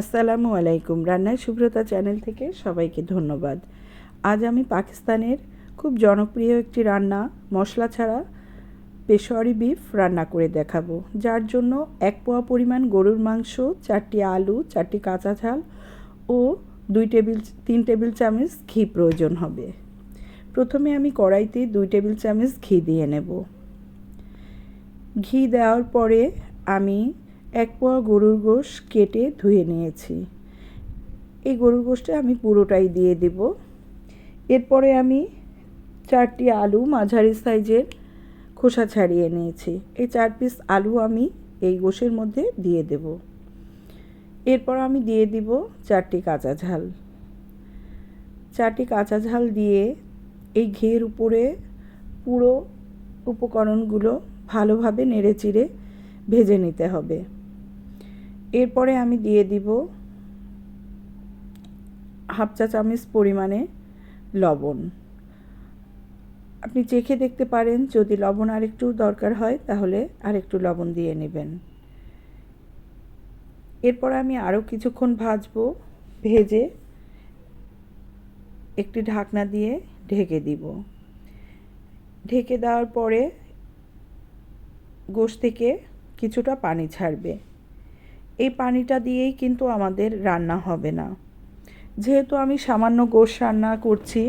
আসসালামু আলাইকুম। রান্নার সুব্রতা চ্যানেল থেকে সবাইকে ধন্যবাদ। আজ আমি পাকিস্তানের খুব জনপ্রিয় একটি রান্না মশলা ছাড়া পেশোয়ারি বিফ রান্না করে দেখাবো, যার জন্য 1 পোয়া পরিমাণ গরুর মাংস, 4টি আলু, 4টি কাঁচা ঝাল ও 3 টেবিল চামচ ঘি প্রয়োজন হবে। প্রথমে আমি কড়াইতে 2 টেবিল চামচ ঘি দিয়ে নেব। ঘি দেওয়ার পরে আমি 1 পোয়া গরুর গোশ কেটে ধুয়ে নিয়েছি। এই গরুর গোশটা আমি পুরোটাই দিয়ে দেব। এরপরে আমি 4টি আলু মাঝারি সাইজের খোসা ছাড়িয়ে নিয়েছি। এই 4 পিস আলু আমি এই গোশের মধ্যে দিয়ে দেব। এরপর আমি দিয়ে দিব 4টি কাঁচা ঝাল। 4টি কাঁচা ঝাল দিয়ে এই ঘিয়ের উপরে পুরো উপকরণগুলো ভালোভাবে নেড়েচেড়ে ভেজে নিতে হবে। এরপরে আমি দিয়ে দিব হাফ চা চামচ পরিমাণে লবণ। আপনি চেখে দেখতে পারেন, যদি লবণ আরেকটু দরকার হয় তাহলে আরেকটু লবণ দিয়ে নেবেন। এরপর আমি আরও কিছুক্ষণ ভাজবো। ভেজে একটি ঢাকনা দিয়ে ঢেকে দিব। ঢেকে দেওয়ার পরে গোশ থেকে কিছুটা পানি ছাড়বে। এই পানিটা দিয়েই কিন্তু আমাদের রান্না হবে না। যেহেতু আমি সামান্য গোশ রান্না করছি,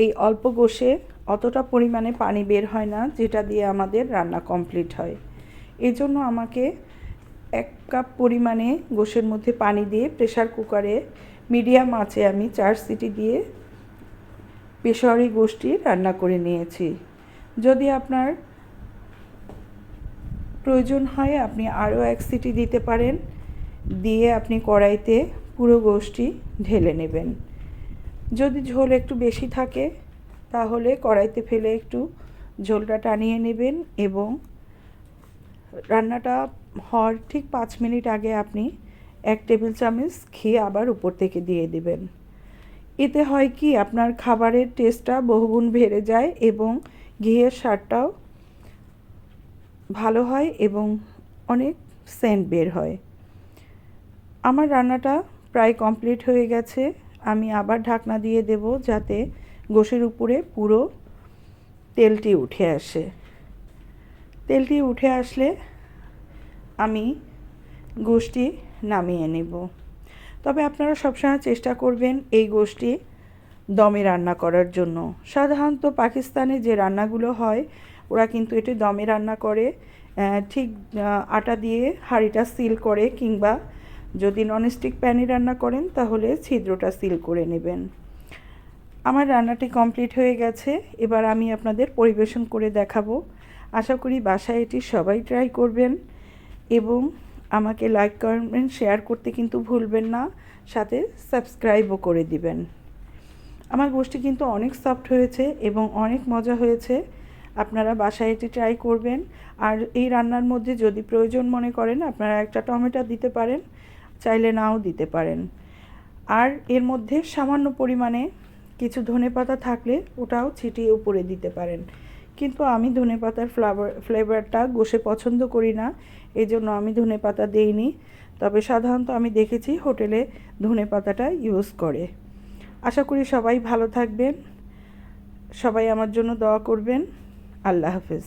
এই অল্প গোশে অতটা পরিমাণে পানি বের হয় না যেটা দিয়ে আমাদের রান্না কমপ্লিট হয়। এই জন্য আমাকে 1 কাপ পরিমাণে গোশের মধ্যে পানি দিয়ে প্রেসার কুকারে মিডিয়াম আঁচে আমি 4 সিটি দিয়ে পেশোয়ারি গোশটি রান্না করে নিয়েছি। যদি আপনার প্রয়োজন হয় আপনি আরও 1 সিটি দিতে পারেন। দিয়ে আপনি কড়াইতে পুরো গোশটি ঢেলে নেবেন। যদি ঝোল একটু বেশি থাকে তাহলে কড়াইতে ফেলে একটু ঝোলটা টানিয়ে নেবেন এবং রান্নাটা হওয়ার ঠিক 5 মিনিট আগে আপনি 1 টেবিল চামচ ঘি আবার উপর থেকে দিয়ে দিবেন। এতে হয় কি, আপনার খাবারের টেস্টটা বহুগুণ বেড়ে যায় এবং ঘিয়ের স্বাদটাও ভালো হয় এবং অনেক সেন্ট বের হয়। আমার রান্নাটা প্রায় কমপ্লিট হয়ে গেছে। আমি আবার ঢাকনা দিয়ে দেব যাতে গোশের উপরে পুরো তেলটি উঠে আসে। তেলটি উঠে আসলে আমি গোশটি নামিয়ে নেব। তবে আপনারা সবসময় চেষ্টা করবেন এই গোশটি দমে রান্না করার জন্য। সাধারণত পাকিস্তানে যে রান্নাগুলো হয় ওরা কিন্তু এটি দমে রান্না করে, ঠিক আটা দিয়ে হাঁড়িটা সিল করে, কিংবা যদি ননস্টিক প্যানে রান্না করেন তাহলে ছিদ্রটা সিল করে নেবেন। আমার রান্নাটি কমপ্লিট হয়ে গেছে। এবার আমি আপনাদের পরিবেশন করে দেখাবো। আশা করি বাসায় এটি সবাই ট্রাই করবেন এবং আমাকে লাইক কমেন্ট শেয়ার করতে কিন্তু ভুলবেন না, সাথে সাবস্ক্রাইবও করে দিবেন। আমার গোশটি কিন্তু অনেক সফট হয়েছে এবং অনেক মজা হয়েছে। আপনারা বাসায় এটি ট্রাই করবেন। আর এই রান্নার মধ্যে যদি প্রয়োজন মনে করেন আপনারা একটা টমেটো দিতে পারেন, চাইলে নাও দিতে পারেন। আর এর মধ্যে সামান্য পরিমাণে কিছু ধনেপাতা থাকলে ওটাও ছিটিয়ে উপরে দিতে পারেন। কিন্তু আমি ধনেপাতার ফ্লেভারটা গোশে পছন্দ করি না, এই জন্য আমি ধনেপাতা দেইনি। তবে সাধারণত আমি দেখেছি হোটেলে ধনেপাতাটা ইউজ করে। আশা করি সবাই ভালো থাকবেন। সবাই আমার জন্য দোয়া করবেন। আল্লাহ হাফেজ।